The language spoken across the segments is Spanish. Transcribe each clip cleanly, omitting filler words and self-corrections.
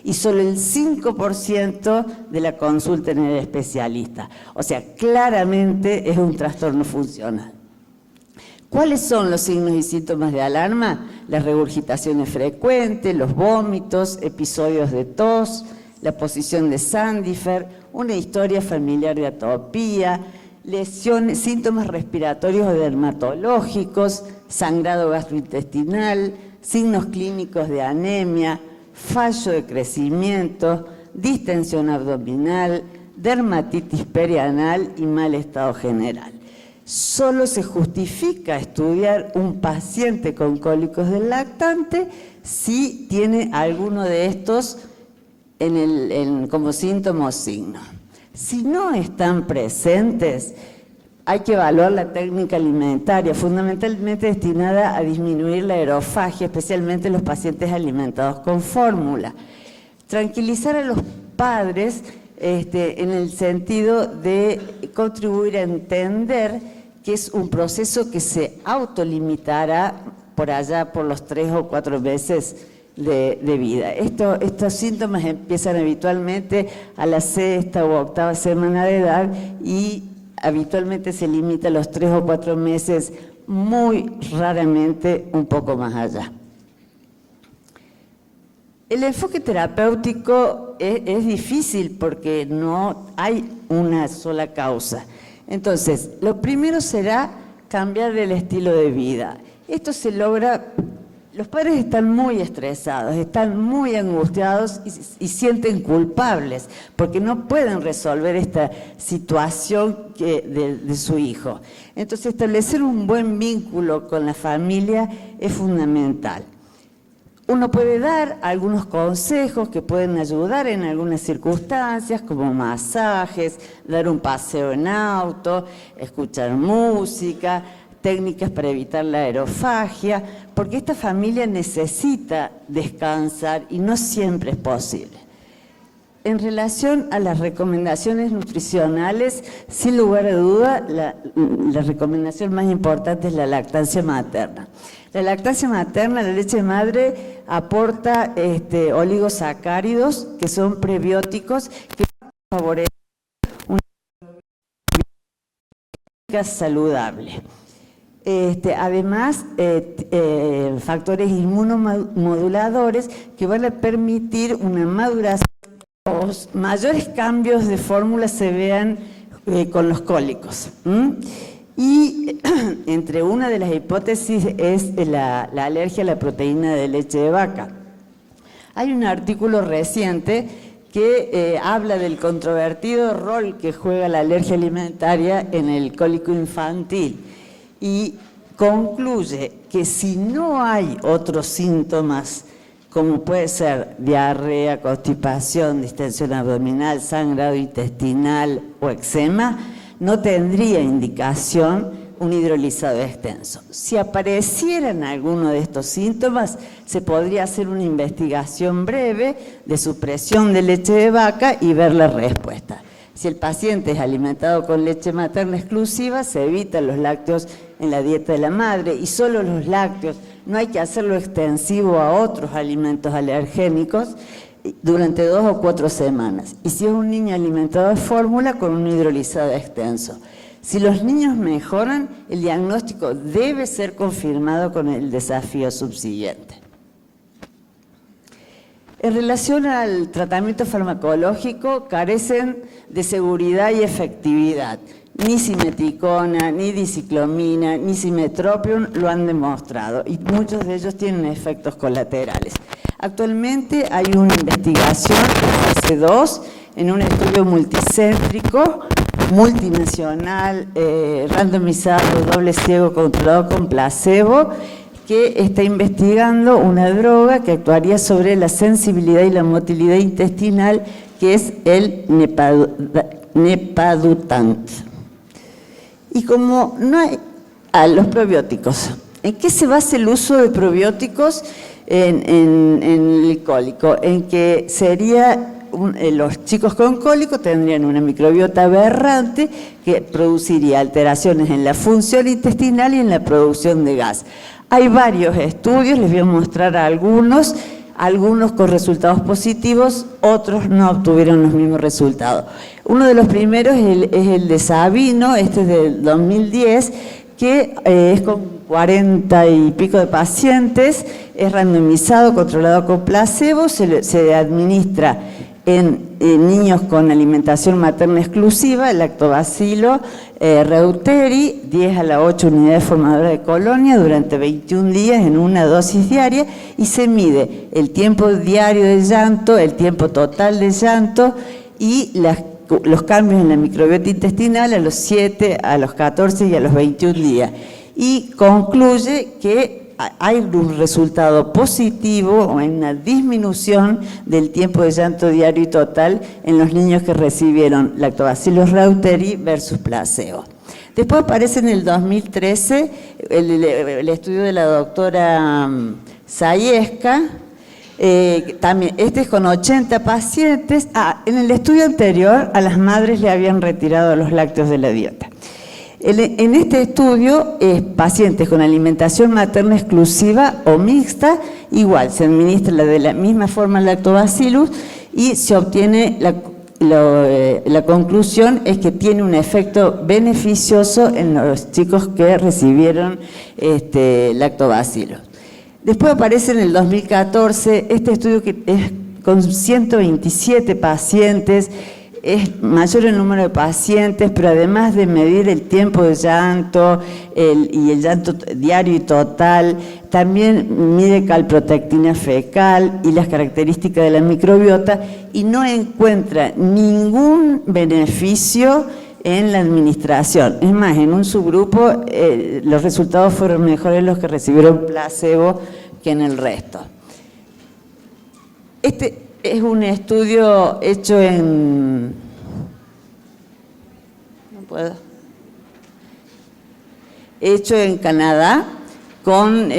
y solo el 5% de la consulta en el especialista. O sea, claramente es un trastorno funcional. ¿Cuáles son los signos y síntomas de alarma? Las regurgitaciones frecuentes, los vómitos, episodios de tos, la posición de Sandifer, una historia familiar de atopía, lesiones, síntomas respiratorios o dermatológicos, sangrado gastrointestinal, signos clínicos de anemia, fallo de crecimiento, distensión abdominal, dermatitis perianal y mal estado general. Solo se justifica estudiar un paciente con cólicos del lactante si tiene alguno de estos como síntoma o signo. Si no están presentes, hay que evaluar la técnica alimentaria, fundamentalmente destinada a disminuir la aerofagia, especialmente en los pacientes alimentados con fórmula. Tranquilizar a los padres en el sentido de contribuir a entender que es un proceso que se autolimitará por allá por los 3 o 4 meses de vida. Estos síntomas empiezan habitualmente a la 6ª o 8ª semana de edad y habitualmente se limita a los 3 o 4 meses, muy raramente un poco más allá. El enfoque terapéutico es difícil porque no hay una sola causa. Entonces, lo primero será cambiar el estilo de vida. Esto se logra, los padres están muy estresados, están muy angustiados y sienten culpables porque no pueden resolver esta situación de su hijo. Entonces, establecer un buen vínculo con la familia es fundamental. Uno puede dar algunos consejos que pueden ayudar en algunas circunstancias, como masajes, dar un paseo en auto, escuchar música, técnicas para evitar la aerofagia, porque esta familia necesita descansar y no siempre es posible. En relación a las recomendaciones nutricionales, sin lugar a duda, la recomendación más importante es la lactancia materna. La lactancia materna, la leche de madre, aporta oligosacáridos, que son prebióticos, que favorecen una vida saludable. Además, factores inmunomoduladores que van a permitir una maduración. Los mayores cambios de fórmula se vean con los cólicos. Y entre una de las hipótesis es la alergia a la proteína de leche de vaca. Hay un artículo reciente que habla del controvertido rol que juega la alergia alimentaria en el cólico infantil y concluye que si no hay otros síntomas como puede ser diarrea, constipación, distensión abdominal, sangrado intestinal o eczema, no tendría indicación un hidrolizado extenso. Si aparecieran alguno de estos síntomas, se podría hacer una investigación breve de supresión de leche de vaca y ver la respuesta. Si el paciente es alimentado con leche materna exclusiva, se evitan los lácteos en la dieta de la madre y solo los lácteos. No hay que hacerlo extensivo a otros alimentos alergénicos durante 2 o 4 semanas. Y si es un niño alimentado de fórmula, con un hidrolizado extenso. Si los niños mejoran, el diagnóstico debe ser confirmado con el desafío subsiguiente. En relación al tratamiento farmacológico, carecen de seguridad y efectividad. Ni simeticona, ni diciclomina, ni simetropium lo han demostrado y muchos de ellos tienen efectos colaterales. Actualmente hay una investigación en fase 2 en un estudio multicéntrico, multinacional, randomizado, doble ciego, controlado con placebo, que está investigando una droga que actuaría sobre la sensibilidad y la motilidad intestinal, que es el Nepadutant. Y como no hay los probióticos, ¿en qué se basa el uso de probióticos en el cólico? En que los chicos con cólico tendrían una microbiota aberrante que produciría alteraciones en la función intestinal y en la producción de gas. Hay varios estudios, les voy a mostrar algunos. algunos con resultados positivos, otros no obtuvieron los mismos resultados. Uno de los primeros es el de Sabino, este es del 2010, que es con 40 y pico de pacientes, es randomizado, controlado con placebo, se administra en niños con alimentación materna exclusiva, el lactobacilo reuteri, 10 a la 8 unidades formadoras de colonia durante 21 días en una dosis diaria, y se mide el tiempo diario de llanto, el tiempo total de llanto y los cambios en la microbiota intestinal a los 7, a los 14 y a los 21 días. Y concluye que hay un resultado positivo o en una disminución del tiempo de llanto diario y total en los niños que recibieron lactobacillus reuteri versus placebo. Después aparece en el 2013 el estudio de la doctora Zayesca, también, este es con 80 pacientes. En el estudio anterior a las madres le habían retirado los lácteos de la dieta. En este estudio, pacientes con alimentación materna exclusiva o mixta, igual, se administra de la misma forma el lactobacillus y se obtiene la conclusión es que tiene un efecto beneficioso en los chicos que recibieron lactobacillus. Después aparece en el 2014 este estudio que es con 127 pacientes, es mayor el número de pacientes, pero además de medir el tiempo de llanto y el llanto diario y total, también mide calprotectina fecal y las características de la microbiota y no encuentra ningún beneficio en la administración. Es más, en un subgrupo los resultados fueron mejores los que recibieron placebo que en el resto. Este es un estudio hecho en... No puedo. Hecho en Canadá con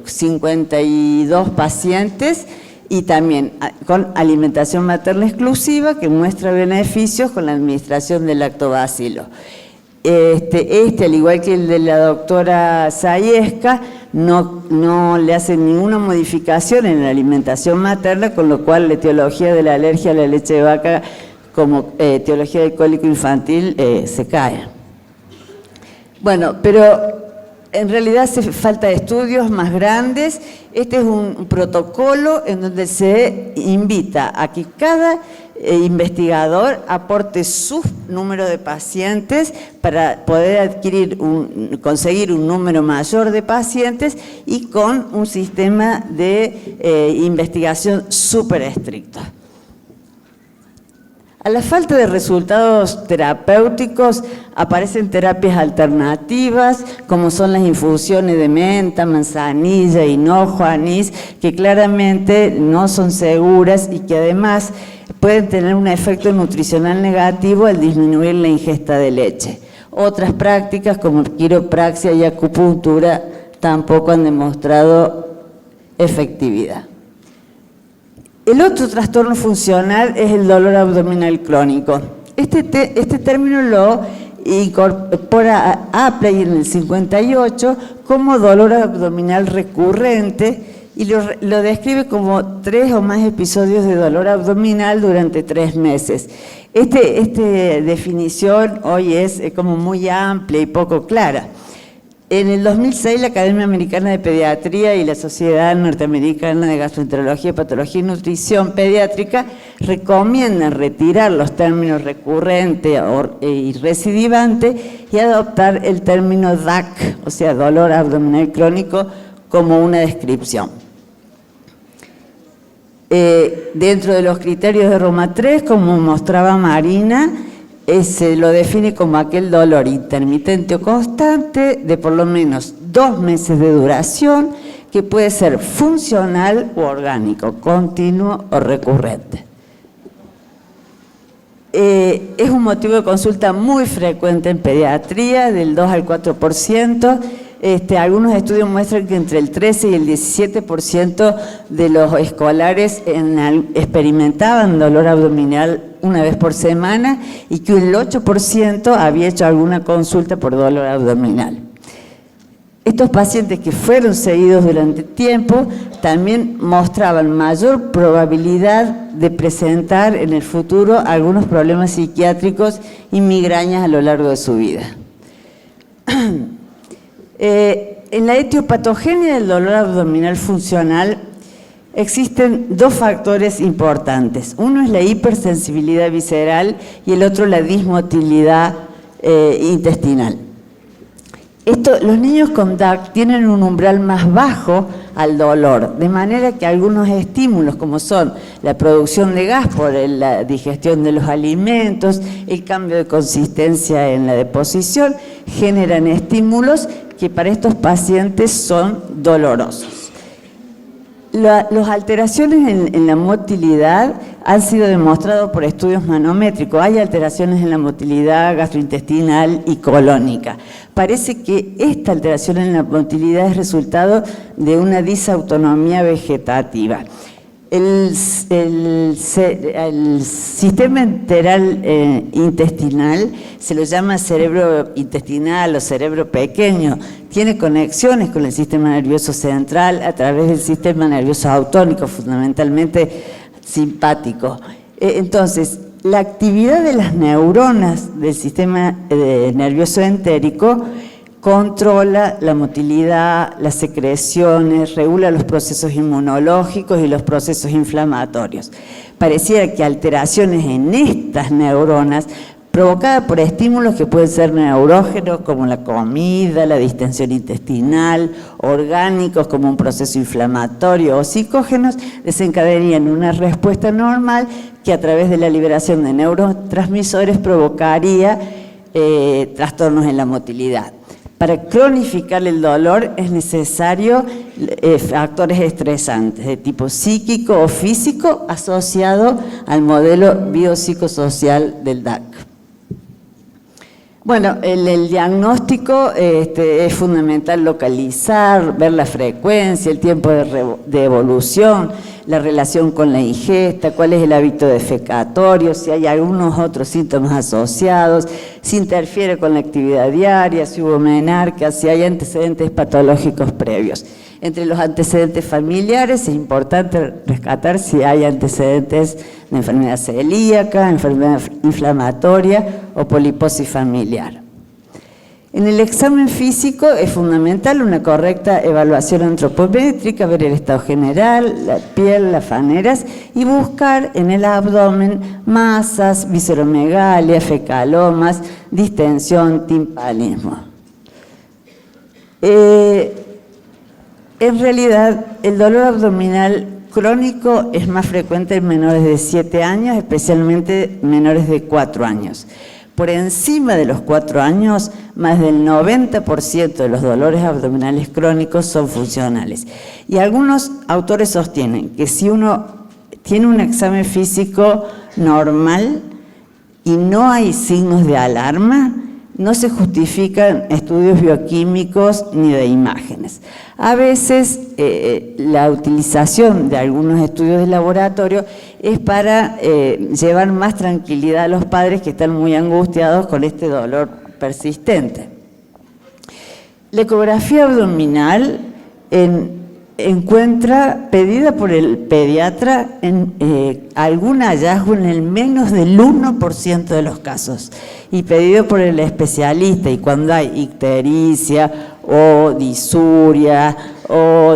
52 pacientes y también con alimentación materna exclusiva que muestra beneficios con la administración del lactobacilo. Al igual que el de la doctora Zayesca, no le hacen ninguna modificación en la alimentación materna, con lo cual la etiología de la alergia a la leche de vaca como etiología del cólico infantil se cae. Bueno, pero en realidad hace falta estudios más grandes. Este es un protocolo en donde se invita a que cada investigador aporte su número de pacientes para poder conseguir un número mayor de pacientes y con un sistema de investigación súper estricto. A la falta de resultados terapéuticos aparecen terapias alternativas, como son las infusiones de menta, manzanilla, hinojo, anís, que claramente no son seguras y que además pueden tener un efecto nutricional negativo al disminuir la ingesta de leche. Otras prácticas como quiropraxia y acupuntura tampoco han demostrado efectividad. El otro trastorno funcional es el dolor abdominal crónico. Este término lo incorpora a Apley en el 58 como dolor abdominal recurrente y lo describe como 3 o más episodios de dolor abdominal durante 3 meses. Esta definición hoy es como muy amplia y poco clara. En el 2006, la Academia Americana de Pediatría y la Sociedad Norteamericana de Gastroenterología, Patología y Nutrición Pediátrica recomiendan retirar los términos recurrente y recidivante y adoptar el término DAC, o sea, dolor abdominal crónico, como una descripción. Dentro de los criterios de Roma 3, como mostraba Marina, se lo define como aquel dolor intermitente o constante de por lo menos 2 meses de duración que puede ser funcional o orgánico, continuo o recurrente. Es un motivo de consulta muy frecuente en pediatría, del 2 al 4%. Algunos estudios muestran que entre el 13 y el 17% de los escolares experimentaban dolor abdominal una vez por semana y que el 8% había hecho alguna consulta por dolor abdominal. Estos pacientes que fueron seguidos durante tiempo también mostraban mayor probabilidad de presentar en el futuro algunos problemas psiquiátricos y migrañas a lo largo de su vida. En la etiopatogenia del dolor abdominal funcional existen dos factores importantes. Uno es la hipersensibilidad visceral y el otro la dismotilidad intestinal. Los niños con DAC tienen un umbral más bajo al dolor, de manera que algunos estímulos, como son la producción de gas por la digestión de los alimentos, el cambio de consistencia en la deposición, generan estímulos que para estos pacientes son dolorosos. Las alteraciones en la motilidad han sido demostradas por estudios manométricos. Hay alteraciones en la motilidad gastrointestinal y colónica. Parece que esta alteración en la motilidad es resultado de una disautonomía vegetativa. El sistema enteral intestinal se lo llama cerebro intestinal o cerebro pequeño. Tiene conexiones con el sistema nervioso central a través del sistema nervioso autónico, fundamentalmente simpático. Entonces, la actividad de las neuronas del sistema nervioso entérico controla la motilidad, las secreciones, regula los procesos inmunológicos y los procesos inflamatorios. Pareciera que alteraciones en estas neuronas provocadas por estímulos que pueden ser neurógenos como la comida, la distensión intestinal, orgánicos como un proceso inflamatorio o psicógenos, desencadenarían una respuesta normal que a través de la liberación de neurotransmisores provocaría trastornos en la motilidad. Para cronificar el dolor es necesario factores estresantes de tipo psíquico o físico asociado al modelo biopsicosocial del DAC. Bueno, el diagnóstico es fundamental localizar, ver la frecuencia, el tiempo de evolución, la relación con la ingesta, cuál es el hábito defecatorio, si hay algunos otros síntomas asociados, si interfiere con la actividad diaria, si hubo menarca, si hay antecedentes patológicos previos. Entre los antecedentes familiares es importante rescatar si hay antecedentes de enfermedad celíaca, enfermedad inflamatoria o poliposis familiar. En el examen físico es fundamental una correcta evaluación antropométrica, ver el estado general, la piel, las faneras y buscar en el abdomen masas, visceromegalia, fecalomas, distensión, timpanismo. En realidad, el dolor abdominal crónico es más frecuente en menores de 7 años, especialmente menores de 4 años. Por encima de los 4 años, más del 90% de los dolores abdominales crónicos son funcionales. Y algunos autores sostienen que si uno tiene un examen físico normal y no hay signos de alarma, no se justifican estudios bioquímicos ni de imágenes. A veces la utilización de algunos estudios de laboratorio es para llevar más tranquilidad a los padres que están muy angustiados con este dolor persistente. La ecografía abdominal encuentra, pedida por el pediatra, algún hallazgo en el menos del 1% de los casos y pedido por el especialista, y cuando hay ictericia o disuria o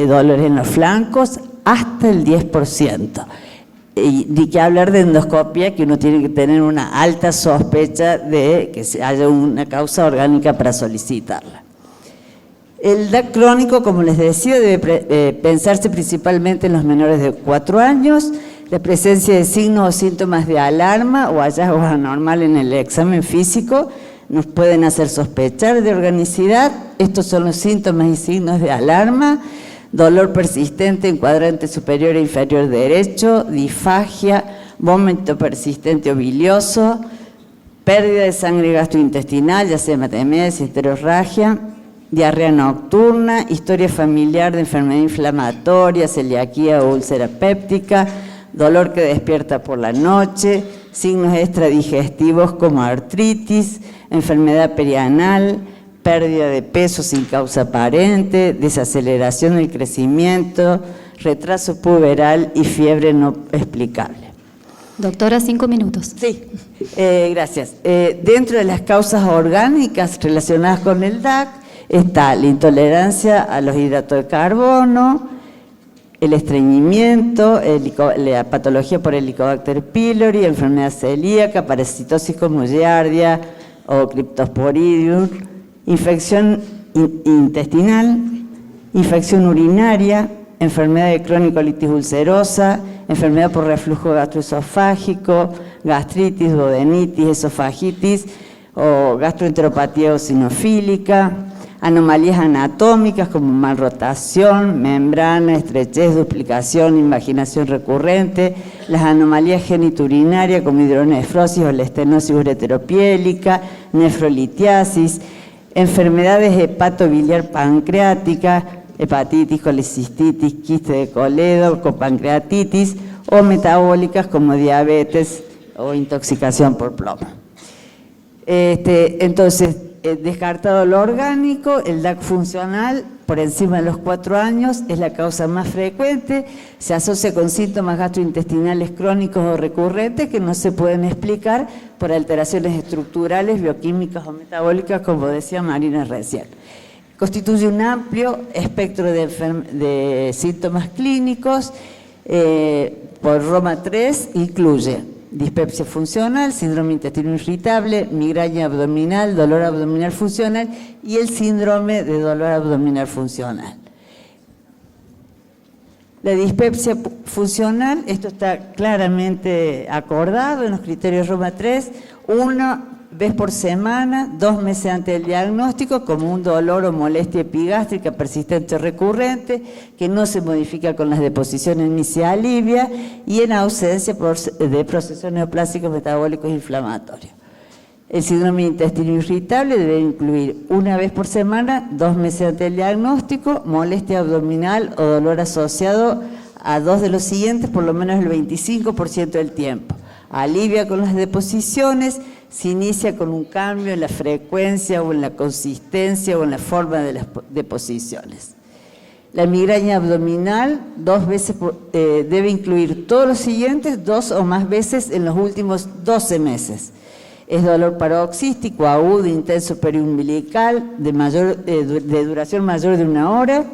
dolor en los flancos, hasta el 10%. Y ni que hablar de endoscopia, que uno tiene que tener una alta sospecha de que haya una causa orgánica para solicitarla. El DAC crónico, como les decía, debe pensarse principalmente en los menores de 4 años, la presencia de signos o síntomas de alarma o hallazgos anormales en el examen físico nos pueden hacer sospechar de organicidad. Estos son los síntomas y signos de alarma: dolor persistente en cuadrante superior e inferior derecho, disfagia, vómito persistente o bilioso, pérdida de sangre gastrointestinal, ya sea hematemesis, heterorragia, diarrea nocturna, historia familiar de enfermedad inflamatoria, celiaquía o úlcera péptica, dolor que despierta por la noche, signos extradigestivos como artritis, enfermedad perianal, pérdida de peso sin causa aparente, desaceleración del crecimiento, retraso puberal y fiebre no explicable. Doctora, 5 minutos. Sí, gracias. Dentro de las causas orgánicas relacionadas con el DAC está la intolerancia a los hidratos de carbono, el estreñimiento, la patología por Helicobacter pylori, enfermedad celíaca, parasitosis como Giardia o Cryptosporidium, infección intestinal, infección urinaria, enfermedad de crónico-colitis ulcerosa, enfermedad por reflujo gastroesofágico, gastritis, duodenitis, esofagitis o gastroenteropatía eosinofílica, anomalías anatómicas como malrotación, membrana, estrechez, duplicación, invaginación recurrente, las anomalías geniturinarias como hidronefrosis o la estenosis ureteropiélica, nefrolitiasis, enfermedades hepatobiliar pancreática, hepatitis, colecistitis, quiste de Coledo, copancreatitis o metabólicas como diabetes o intoxicación por plomo. Entonces, descartado lo orgánico, el DAC funcional por encima de los 4 años es la causa más frecuente, se asocia con síntomas gastrointestinales crónicos o recurrentes que no se pueden explicar por alteraciones estructurales, bioquímicas o metabólicas, como decía Marina recién. Constituye un amplio espectro de síntomas clínicos, por Roma 3 incluye dispepsia funcional, síndrome intestino irritable, migraña abdominal, dolor abdominal funcional y el síndrome de dolor abdominal funcional. La dispepsia funcional, esto está claramente acordado en los criterios Roma 3, una vez por semana, 2 meses antes del diagnóstico, como un dolor o molestia epigástrica persistente o recurrente, que no se modifica con las deposiciones ni se alivia, y en ausencia de procesos neoplásicos metabólicos inflamatorios. El síndrome de intestino irritable debe incluir una vez por semana, 2 meses antes del diagnóstico, molestia abdominal o dolor asociado a 2 de los siguientes por lo menos el 25% del tiempo. Alivia con las deposiciones, se inicia con un cambio en la frecuencia o en la consistencia o en la forma de las deposiciones. La migraña abdominal 2 veces debe incluir todos los siguientes 2 o más veces en los últimos 12 meses. Es dolor paroxístico, agudo, intenso periumbilical, de duración mayor de 1 hora,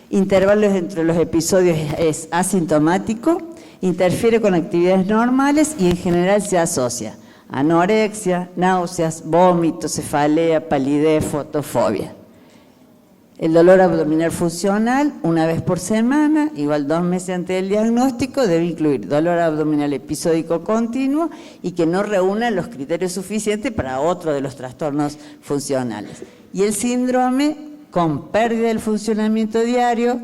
intervalos entre los episodios es asintomático, interfiere con actividades normales y en general se asocia a anorexia, náuseas, vómitos, cefalea, palidez, fotofobia. El dolor abdominal funcional, una vez por semana, igual 2 meses antes del diagnóstico, debe incluir dolor abdominal episódico continuo y que no reúna los criterios suficientes para otro de los trastornos funcionales. Y el síndrome con pérdida del funcionamiento diario,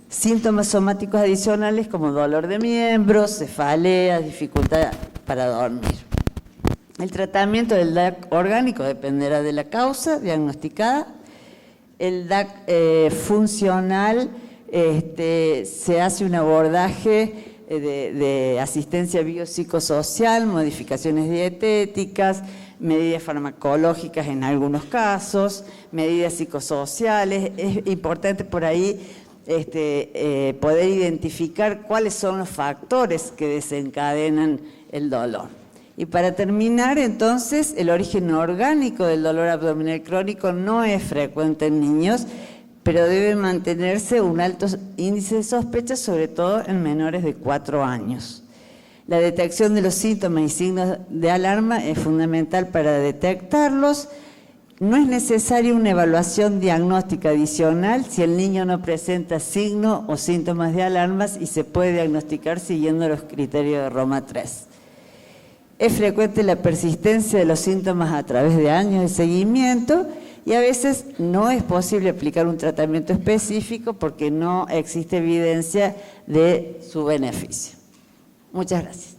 síntomas somáticos adicionales como dolor de miembros, cefalea, dificultad para dormir. El tratamiento del DAC orgánico dependerá de la causa diagnosticada. El DAC funcional se hace un abordaje de asistencia biopsicosocial, modificaciones dietéticas, medidas farmacológicas en algunos casos, medidas psicosociales. Es importante por ahí poder identificar cuáles son los factores que desencadenan el dolor. Y para terminar, entonces, el origen orgánico del dolor abdominal crónico no es frecuente en niños, pero debe mantenerse un alto índice de sospecha, sobre todo en menores de 4 años. La detección de los síntomas y signos de alarma es fundamental para detectarlos. No es necesaria una evaluación diagnóstica adicional si el niño no presenta signos o síntomas de alarmas y se puede diagnosticar siguiendo los criterios de Roma 3. Es frecuente la persistencia de los síntomas a través de años de seguimiento y a veces no es posible aplicar un tratamiento específico porque no existe evidencia de su beneficio. Muchas gracias.